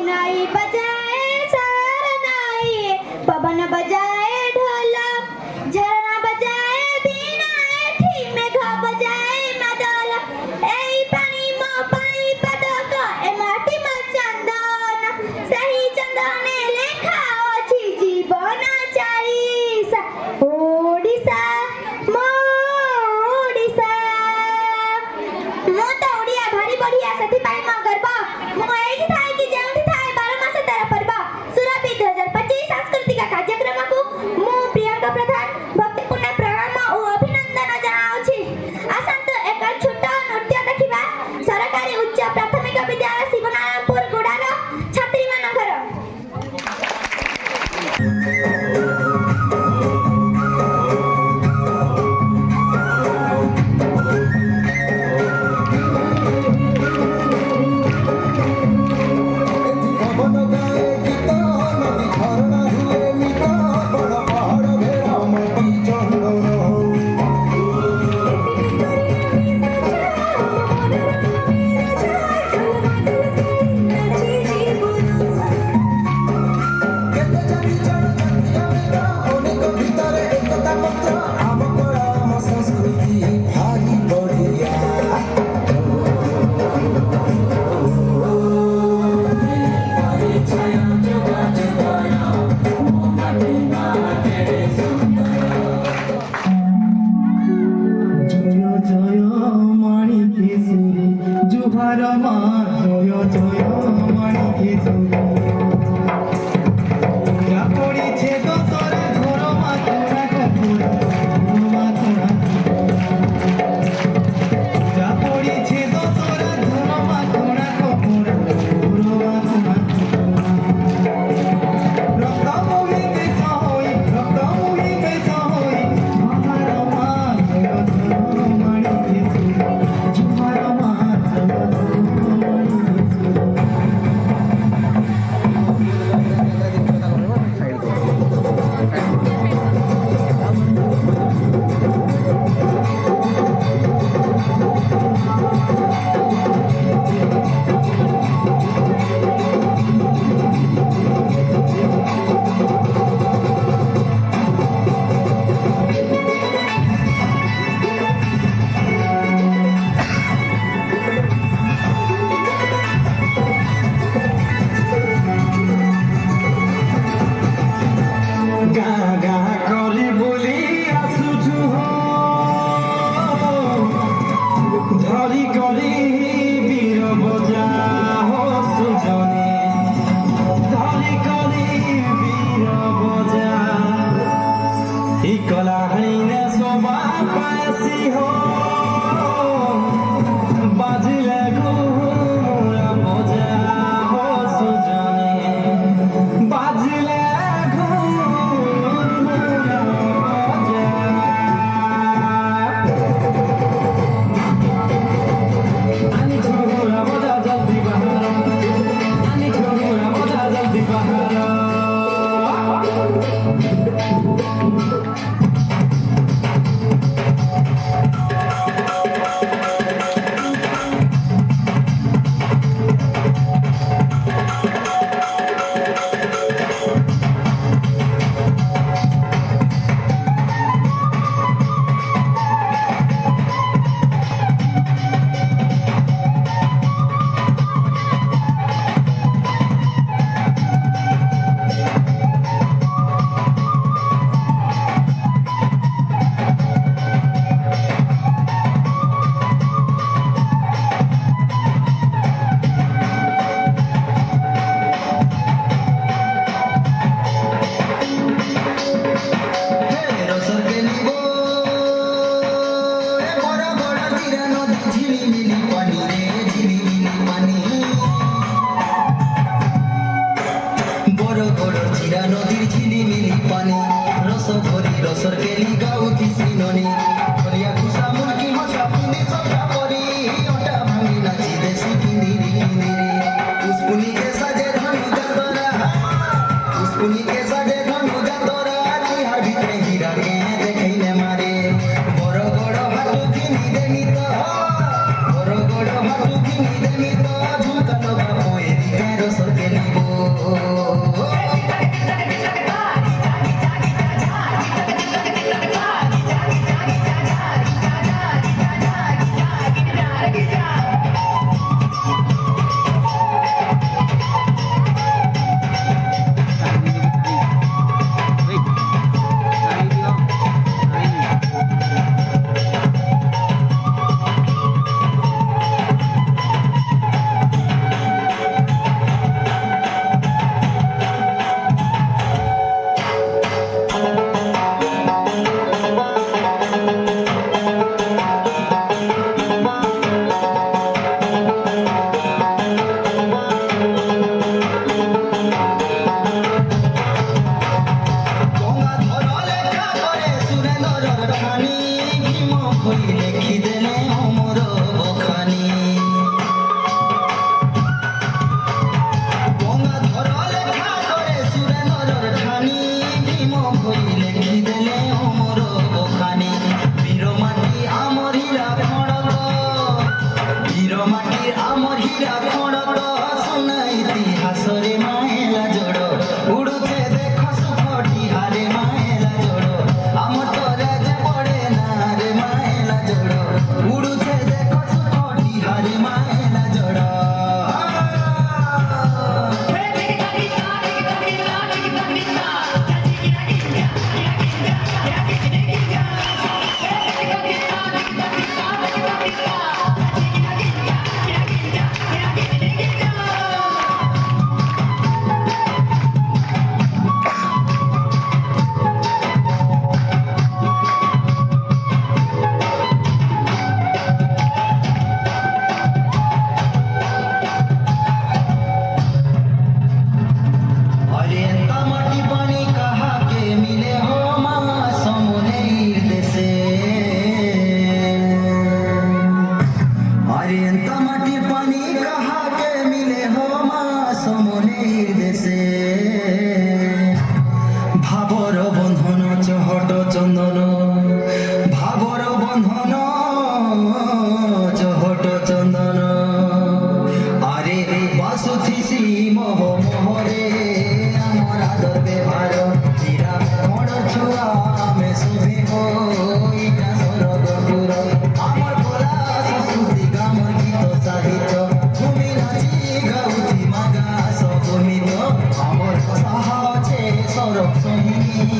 शहनाई बजाए शहनाई, पवन बजाए ढोलक, झरना बजाए बीना, एठी मेघा बजाए मदल, एई पानी मो पाई पदक, ए माटी म चंदन, सही चंदने लेखा अछि जीवन चालीसा। ओडिशा मो ओडिशा, मो तो ओडिया भारी बढ़िया सथि पाई म गर्व, मो एठी थाई कि जेउठी थाई 12 मास तेरा पर्व सुरभि 2025 सांस्कृतिक कार्यक्रम को मो प्रियंका प्रधान भक्तिपूर्ण प्रणाम और अभिनंदन जनाउछि। आसंत एक छोट नृत्य देखिबा सरकारी उच्च प्राथमिक विद्यालय शिवनारायणपुर गुडार छात्री मानकर। Boro boro hatu kini demi to, jumpa no bapo eri kero sorkeli bo. ইতিহাসরে মায়েলা জোড় উড়ুছে দেখো সুখটি হারে মায়েলা জোড় আমার তোরা যে পড়ে না রে মায়েলা জোড় উড়ুছে দেখো সুখটি হারে মায়েলা জোড় ভাবর বন্ধন চহট চন্দন ভাবর বন্ধন চহট চন্দন আরে বাসুথিসি মোহ মোহরে আমার আদর ব্যবহার হীরা মন ছুয়া আমি শুভিব ইটা স্বর্গপুর আমার ভোলা সংস্কৃতি গামর গীত সাহিত্য ভূমি নাচি গাউথি মাগা সবমিত আমার সাহা আছে সরব সহিনী